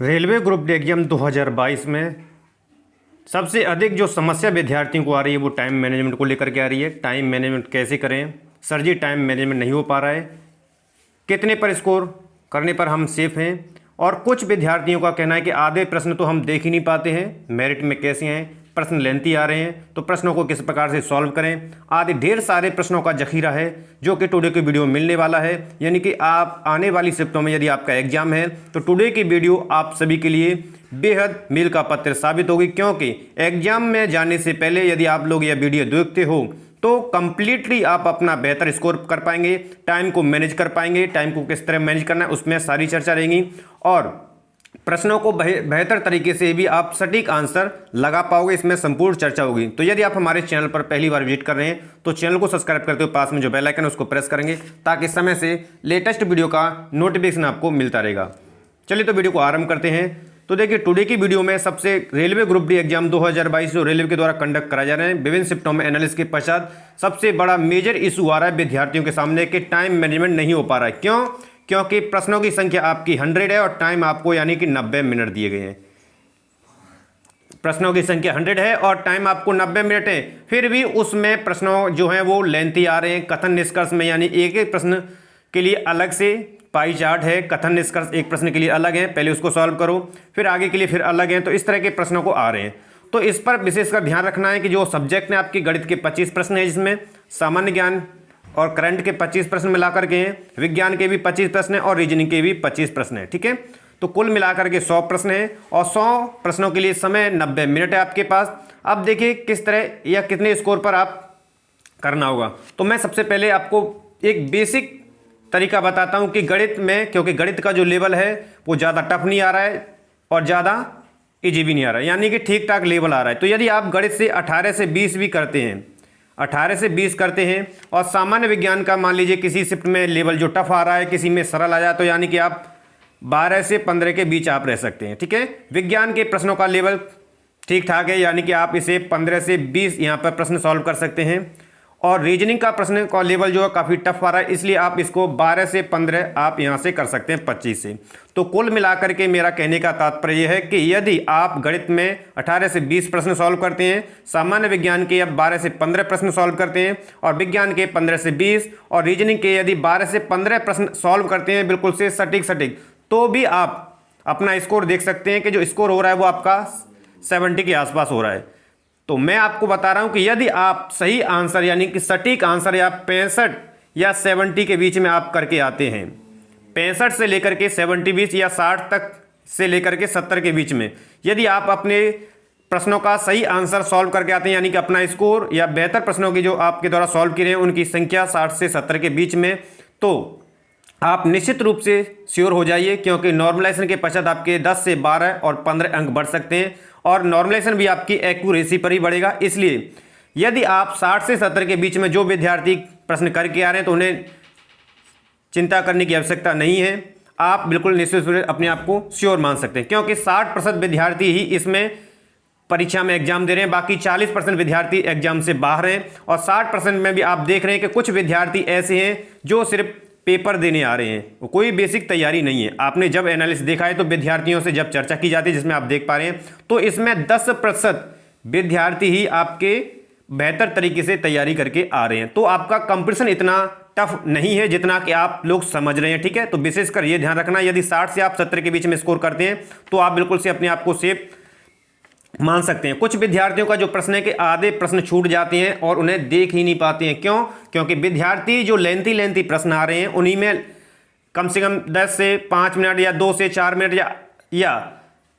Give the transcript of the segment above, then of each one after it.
Railway group D exam 2022 में सबसे अधिक जो समस्या विद्यार्थियों को आ रही है वो टाइम मैनेजमेंट को लेकर के आ रही है। टाइम मैनेजमेंट कैसे करें सर जी, टाइम मैनेजमेंट नहीं हो पा रहा है, कितने पर स्कोर करने पर हम सेफ हैं। और कुछ विद्यार्थियों का कहना है कि आधे प्रश्न तो हम देख ही नहीं पाते हैं, मेरिट में कैसे हैं, प्रश्न लेंथी आ रहे हैं, तो प्रश्नों को किस प्रकार से सॉल्व करें आदि ढेर सारे प्रश्नों का जखीरा है जो कि टुडे की वीडियो में मिलने वाला है। यानी कि आप आने वाली शिफ्टों में यदि आपका एग्जाम है तो टुडे की वीडियो आप सभी के लिए बेहद मील का पत्थर साबित होगी, क्योंकि एग्जाम में जाने से पहले यदि आप लोग यह वीडियो देखते हो तो कंप्लीटली आप अपना बेहतर स्कोर कर पाएंगे, टाइम को मैनेज कर पाएंगे। टाइम को किस तरह मैनेज करना है उसमें सारी चर्चा रहेगी और प्रश्नों को बेहतर तरीके से भी आप सटीक आंसर लगा पाओगे, इसमें संपूर्ण चर्चा होगी। तो यदि आप हमारे चैनल पर पहली बार विजिट कर रहे हैं तो चैनल को सब्सक्राइब करते हुए पास में जो बेल आइकन है उसको प्रेस करेंगे ताकि समय से लेटेस्ट वीडियो का नोटिफिकेशन आपको मिलता रहेगा। चलिए तो वीडियो को आरंभ करते हैं। तो देखिए टुडे की वीडियो में सबसे रेलवे ग्रुप डी एग्जाम 2022 जो रेलवे के द्वारा कंडक्ट कराए जा रहे हैं विभिन्न शिफ्टों में एनालिसिस के पश्चात सबसे बड़ा मेजर इशू आ रहा है विद्यार्थियों के सामने कि टाइम मैनेजमेंट नहीं हो पा रहा है। क्यों? क्योंकि प्रश्नों की संख्या आपकी 100 है और टाइम आपको यानी कि 90 मिनट दिए गए हैं। प्रश्नों की संख्या 100 है और टाइम आपको 90 मिनट है, फिर भी उसमें प्रश्नों जो हैं वो लेंथी आ रहे हैं। कथन निष्कर्ष में यानी एक एक प्रश्न के लिए अलग से पाई चार्ट है, कथन निष्कर्ष एक प्रश्न के लिए अलग है, पहले उसको सॉल्व करो फिर आगे के लिए फिर अलग है। तो इस तरह के प्रश्नों को आ रहे हैं, तो इस पर विशेषकर ध्यान रखना है कि जो सब्जेक्ट ने आपकी गणित के 25 प्रश्न है जिसमें सामान्य ज्ञान और करंट के 25 प्रश्न मिलाकर के हैं, विज्ञान के भी 25 प्रश्न हैं और रीजनिंग के भी 25 प्रश्न हैं। ठीक है, तो कुल मिलाकर के 100 प्रश्न हैं और 100 प्रश्नों के लिए समय 90 मिनट है आपके पास। अब देखिए किस तरह या कितने स्कोर पर आप करना होगा। तो मैं सबसे पहले आपको एक बेसिक तरीका बताता हूं कि गणित में, क्योंकि गणित का जो लेवल है वो ज़्यादा टफ नहीं आ रहा है और ज़्यादा इजी भी नहीं आ रहा है, यानी कि ठीक ठाक लेवल आ रहा है। तो यदि आप गणित से 18 से 20 भी करते हैं, 18 से 20 करते हैं और सामान्य विज्ञान का मान लीजिए किसी शिफ्ट में लेवल जो टफ आ रहा है किसी में सरल आ जाए तो यानी कि आप 12 से 15 के बीच आप रह सकते हैं। ठीक है, विज्ञान के प्रश्नों का लेवल ठीक ठाक है, यानी कि आप इसे 15 से 20 यहाँ पर प्रश्न सॉल्व कर सकते हैं। और रीजनिंग का प्रश्न का लेवल जो है काफ़ी टफ आ रहा है, इसलिए आप इसको 12 से 15 आप यहाँ से कर सकते हैं 25 से। तो कुल मिलाकर के मेरा कहने का तात्पर्य यह है कि यदि आप गणित में 18 से 20 प्रश्न सॉल्व करते हैं, सामान्य विज्ञान के अब 12 से 15 प्रश्न सॉल्व करते हैं और विज्ञान के 15 से 20 और रीजनिंग के यदि 12 से 15 प्रश्न सॉल्व करते हैं बिल्कुल से सटीक, तो भी आप अपना स्कोर देख सकते हैं कि जो स्कोर हो रहा है वो आपका 70 के आसपास हो रहा है। तो मैं आपको बता रहा हूं कि यदि आप सही आंसर यानी कि सटीक आंसर या 65 या 70 के बीच में आप करके आते हैं, 65 से लेकर के 70 बीच या 60 तक से लेकर के 70 के बीच में यदि आप अपने प्रश्नों का सही आंसर सॉल्व करके आते हैं, यानी कि अपना स्कोर या बेहतर प्रश्नों की जो आपके द्वारा सॉल्व किए हैं उनकी संख्या 60 से 70 के बीच में, तो आप निश्चित रूप से श्योर हो जाइए, क्योंकि नॉर्मलाइजेशन के पश्चात आपके 10 से 12 और 15 अंक बढ़ सकते हैं और नॉर्मलाइजेशन भी आपकी एक्यूरेसी पर ही बढ़ेगा। इसलिए यदि आप 60 से 70 के बीच में जो विद्यार्थी प्रश्न करके आ रहे हैं तो उन्हें चिंता करने की आवश्यकता नहीं है, आप बिल्कुल निश्चित रूप से अपने आप को श्योर मान सकते हैं, क्योंकि 60% विद्यार्थी ही इसमें परीक्षा में एग्जाम दे रहे हैं, बाकी 40% विद्यार्थी एग्जाम से बाहर हैं और 60% में भी आप देख रहे हैं कि कुछ विद्यार्थी ऐसे हैं जो सिर्फ पेपर देने आ रहे हैं, वो कोई बेसिक तैयारी नहीं है। आपने जब एनालिसिस देखा है तो विद्यार्थियों से जब चर्चा की जाती है जिसमें आप देख पा रहे हैं तो इसमें 10% विद्यार्थी ही आपके बेहतर तरीके से तैयारी करके आ रहे हैं। तो आपका कंपटीशन इतना टफ नहीं है जितना कि आप लोग समझ रहे हैं। ठीक है, तो विशेषकर ये ध्यान रखना, यदि 60 से आप 70 के बीच में स्कोर करते हैं तो आप बिल्कुल से अपने आप को सेफ मान सकते हैं। कुछ विद्यार्थियों का जो प्रश्न है कि आधे प्रश्न छूट जाते हैं और उन्हें देख ही नहीं पाते हैं। क्यों? क्योंकि विद्यार्थी जो लेंथी प्रश्न आ रहे हैं उन्हीं में कम से कम 10 से 5 मिनट या 2 से 4 मिनट या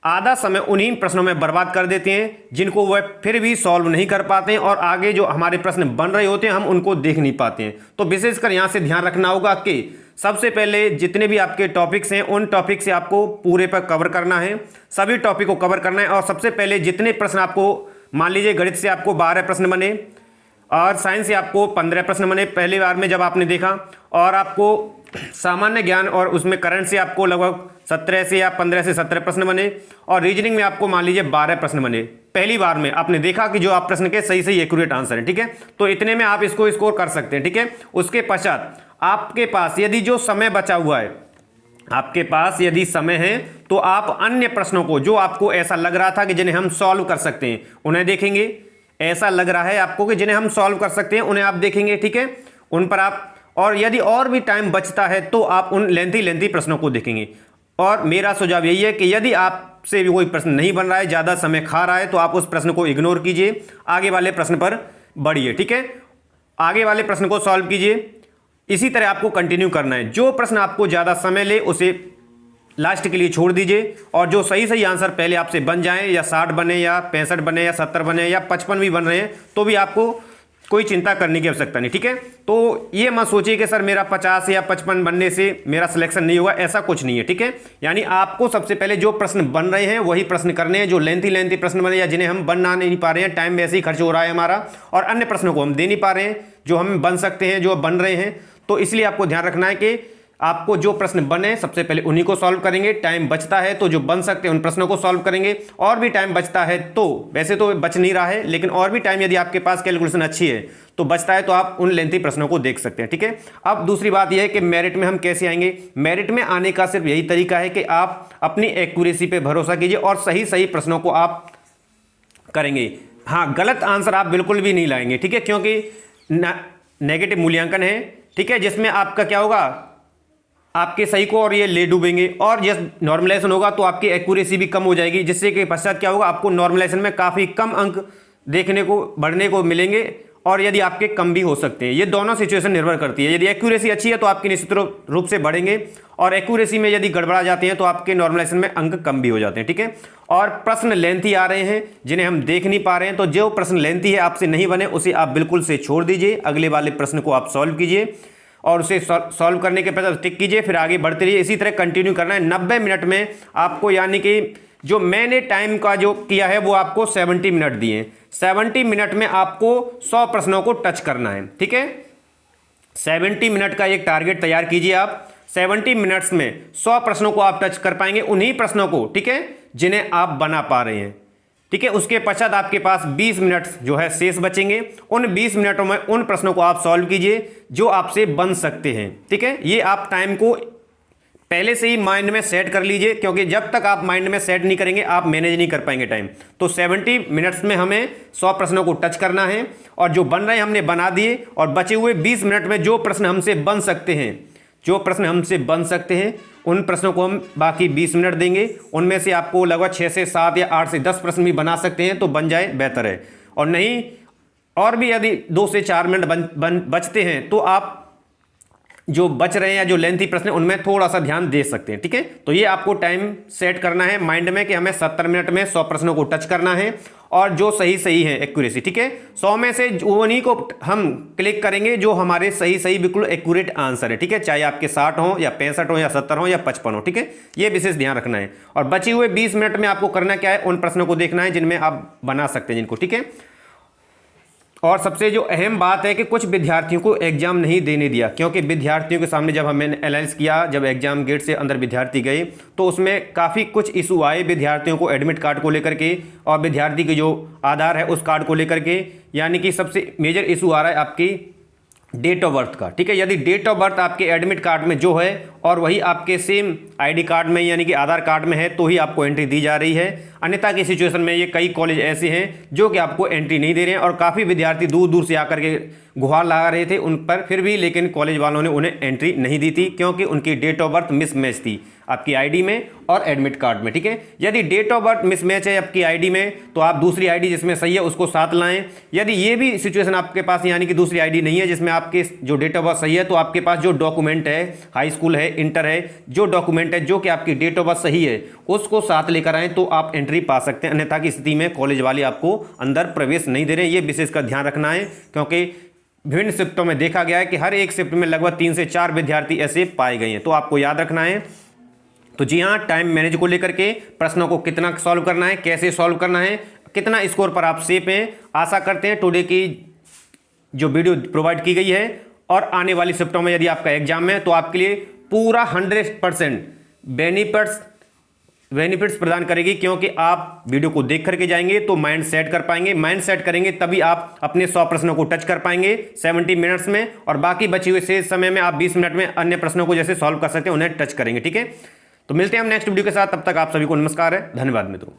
आधा समय उन्हीं प्रश्नों में बर्बाद कर देते हैं, जिनको वह फिर भी सॉल्व नहीं कर पाते हैं और आगे जो हमारे प्रश्न बन रहे होते हैं हम उनको देख नहीं पाते हैं। तो विशेषकर यहाँ से ध्यान रखना होगा कि सबसे पहले जितने भी आपके टॉपिक्स हैं उन टॉपिक से आपको पूरे पर कवर करना है, सभी टॉपिक को कवर करना है। और सबसे पहले जितने प्रश्न आपको, मान लीजिए गणित से आपको 12 प्रश्न बने और साइंस से आपको 15 प्रश्न बने पहली बार में जब आपने देखा, और आपको सामान्य ज्ञान और उसमें करंट से आपको लगभग 17 से या 15 से 17 प्रश्न बने और रीजनिंग में आपको मान लीजिए 12 प्रश्न बने, पहली बार में आपने देखा कि जो आप प्रश्न के सही एक्यूरेट आंसर है। ठीक है, तो इतने में आप इसको स्कोर कर सकते हैं। ठीक है, उसके पश्चात आपके पास यदि जो समय बचा हुआ है आपके पास यदि समय है तो आप अन्य प्रश्नों को जो आपको ऐसा लग रहा था कि जिन्हें हम सॉल्व कर सकते हैं उन्हें देखेंगे। ऐसा लग रहा है आपको कि जिन्हें हम सॉल्व कर सकते हैं उन्हें आप देखेंगे, ठीक है, उन पर आप, और यदि और भी टाइम बचता है तो आप उन लेंथी प्रश्नों को देखेंगे। और मेरा सुझाव यही है कि यदि आपसे भी कोई प्रश्न नहीं बन रहा है, ज़्यादा समय खा रहा है, तो आप उस प्रश्न को इग्नोर कीजिए, आगे वाले प्रश्न पर बढ़िए, ठीक है, आगे वाले प्रश्न को सॉल्व कीजिए। इसी तरह आपको कंटिन्यू करना है। जो प्रश्न आपको ज़्यादा समय ले उसे लास्ट के लिए छोड़ दीजिए, और जो सही आंसर पहले आपसे बन जाएं, या 60 बने या 65 बने या 70 बने या 55 भी बन रहे हैं, तो भी आपको कोई चिंता करने की आवश्यकता नहीं, ठीक है। तो ये मत सोचिए कि सर मेरा 50 या 55 बनने से मेरा सिलेक्शन नहीं होगा, ऐसा कुछ नहीं है, ठीक है। यानी आपको सबसे पहले जो प्रश्न बन रहे हैं वही प्रश्न करने हैं, जो लेंथी प्रश्न बने या जिन्हें हम बना नहीं पा रहे हैं, टाइम वैसे ही खर्च हो रहा है हमारा, और अन्य प्रश्नों को हम दे नहीं पा रहे हैं जो हम बन सकते हैं, जो बन रहे हैं। तो इसलिए आपको ध्यान रखना है कि आपको जो प्रश्न बने सबसे पहले उन्हीं को सॉल्व करेंगे। टाइम बचता है तो जो बन सकते हैं उन प्रश्नों को सॉल्व करेंगे, और भी टाइम बचता है तो, वैसे तो बच नहीं रहा है, लेकिन और भी टाइम यदि आपके पास कैलकुलेशन अच्छी है तो बचता है, तो आप उन लेंथी प्रश्नों को देख सकते हैं, ठीक है। अब दूसरी बात यह है कि मेरिट में हम कैसे आएंगे। मेरिट में आने का सिर्फ यही तरीका है कि आप अपनी एक्यूरेसी पे भरोसा कीजिए और सही प्रश्नों को आप करेंगे। हाँ, गलत आंसर आप बिल्कुल भी नहीं लाएंगे, ठीक है, क्योंकि नेगेटिव मूल्यांकन है, ठीक है, जिसमें आपका क्या होगा, आपके सही को और ये ले डूबेंगे, और जब नॉर्मलाइजेशन होगा तो आपकी एक्यूरेसी भी कम हो जाएगी, जिससे कि पश्चात क्या होगा, आपको नॉर्मलाइजेशन में काफ़ी कम अंक देखने को बढ़ने को मिलेंगे, और यदि आपके कम भी हो सकते हैं। ये दोनों सिचुएशन निर्भर करती है। यदि एक्यूरेसी अच्छी है तो आपके निश्चित रूप से बढ़ेंगे, और एक्यूरेसी में यदि गड़बड़ा जाते हैं तो आपके नॉर्मलाइजेशन में अंक कम भी हो जाते हैं, ठीक है। और प्रश्न लेंथी आ रहे हैं जिन्हें हम देख नहीं पा रहे हैं, तो जो प्रश्न लेंथी है आपसे नहीं बने उसे आप बिल्कुल से छोड़ दीजिए, अगले वाले प्रश्न को आप सॉल्व कीजिए, और उसे सॉल्व करने के बाद टिक कीजिए, फिर आगे बढ़ते रहिए। इसी तरह कंटिन्यू करना है 90 मिनट में आपको, यानी कि जो मैंने टाइम का जो किया है वो आपको 70 मिनट दिए। 70 मिनट में आपको 100 प्रश्नों को टच करना है, ठीक है। 70 मिनट का एक टारगेट तैयार कीजिए आप। 70 मिनट्स में 100 प्रश्नों को आप टच कर पाएंगे, उन्हीं प्रश्नों को, ठीक है, जिन्हें आप बना पा रहे हैं, ठीक है। उसके पश्चात आपके पास 20 मिनट जो है शेष बचेंगे। उन 20 मिनटों में उन प्रश्नों को आप सॉल्व कीजिए जो आपसे बन सकते हैं, ठीक है। ये आप टाइम को पहले से ही माइंड में सेट कर लीजिए, क्योंकि जब तक आप माइंड में सेट नहीं करेंगे आप मैनेज नहीं कर पाएंगे टाइम। तो 70 मिनट्स में हमें 100 प्रश्नों को टच करना है, और जो बन रहे हैं हमने बना दिए, और बचे हुए 20 मिनट में जो प्रश्न हमसे बन सकते हैं, उन प्रश्नों को हम बाकी 20 मिनट देंगे। उनमें से आपको लगभग 6 से 7 या 8 से 10 प्रश्न भी बना सकते हैं, तो बन जाए बेहतर है, और नहीं, और भी यदि 2 से 4 मिनट बचते हैं तो आप जो बच रहे हैं या जो लेंथी प्रश्न है उनमें थोड़ा सा ध्यान दे सकते हैं, ठीक है। तो ये आपको टाइम सेट करना है माइंड में कि हमें 70 मिनट में 100 प्रश्नों को टच करना है, और जो सही है एक्यूरेसी, ठीक है, 100 में से उन्हीं को हम क्लिक करेंगे जो हमारे सही बिल्कुल एक्यूरेट आंसर है, ठीक है, चाहे आपके 60 हो या 65 हो या 70 हो या 55 हो, ठीक है। ये विशेष ध्यान रखना है। और बचे हुए 20 मिनट में आपको करना क्या है, उन प्रश्नों को देखना है जिनमें आप बना सकते हैं जिनको, ठीक है। और सबसे जो अहम बात है कि कुछ विद्यार्थियों को एग्जाम नहीं देने दिया, क्योंकि विद्यार्थियों के सामने जब हमने एनालाइज किया, जब एग्जाम गेट से अंदर विद्यार्थी गए तो उसमें काफ़ी कुछ इशू आए विद्यार्थियों को एडमिट कार्ड को लेकर के, और विद्यार्थी के जो आधार है उस कार्ड को लेकर के। यानी कि सबसे मेजर इशू आ रहा है आपकी डेट ऑफ बर्थ का, ठीक है। यदि डेट ऑफ बर्थ आपके एडमिट कार्ड में जो है और वही आपके सेम आईडी कार्ड में यानी कि आधार कार्ड में है तो ही आपको एंट्री दी जा रही है, अन्यथा की सिचुएशन में ये कई कॉलेज ऐसे हैं जो कि आपको एंट्री नहीं दे रहे हैं, और काफ़ी विद्यार्थी दूर दूर से आकर के गुहार लगा रहे थे उन पर, फिर भी लेकिन कॉलेज वालों ने उन्हें एंट्री नहीं दी थी, क्योंकि उनकी डेट ऑफ बर्थ मिसमैच थी आपकी आईडी में और एडमिट कार्ड में, ठीक है। यदि डेट ऑफ बर्थ मिसमैच है आपकी आईडी में तो आप दूसरी आईडी जिसमें सही है उसको साथ लाएं। यदि ये भी सिचुएशन आपके पास यानी कि दूसरी आईडी नहीं है जिसमें आपके जो डेट ऑफ बर्थ सही है, तो आपके पास जो डॉक्यूमेंट है, हाई स्कूल है, इंटर है, जो डॉक्यूमेंट है जो कि आपकी डेट ऑफ बर्थ सही है उसको साथ लेकर आएँ तो आप एंट्री पा सकते हैं, अन्यथा की स्थिति में कॉलेज वाले आपको अंदर प्रवेश नहीं दे रहे हैं। ये विशेष का ध्यान रखना है, क्योंकि विभिन्न शिफ्टों में देखा गया है कि हर एक शिफ्ट में लगभग 3 से 4 विद्यार्थी ऐसे पाए गए हैं, तो आपको याद रखना है। तो जी हाँ, टाइम मैनेज को लेकर के प्रश्नों को कितना सॉल्व करना है, कैसे सॉल्व करना है, कितना स्कोर पर आप सेफ हैं। आशा करते हैं टुडे की जो वीडियो प्रोवाइड की गई है और आने वाली शिफ्टों में यदि आपका एग्जाम है तो आपके लिए पूरा 100% बेनिफिट्स बेनिफिट्स प्रदान करेगी, क्योंकि आप वीडियो को देख करके जाएंगे तो माइंड सेट कर पाएंगे, माइंड सेट करेंगे तभी आप अपने 100 प्रश्नों को टच कर पाएंगे 70 मिनट्स में, और बाकी बचे हुए शेष समय में आप 20 मिनट में अन्य प्रश्नों को जैसे सॉल्व कर सकते हैं उन्हें टच करेंगे। ठीक है, तो मिलते हैं हम नेक्स्ट वीडियो के साथ, तब तक आप सभी को नमस्कार है, धन्यवाद मित्रों।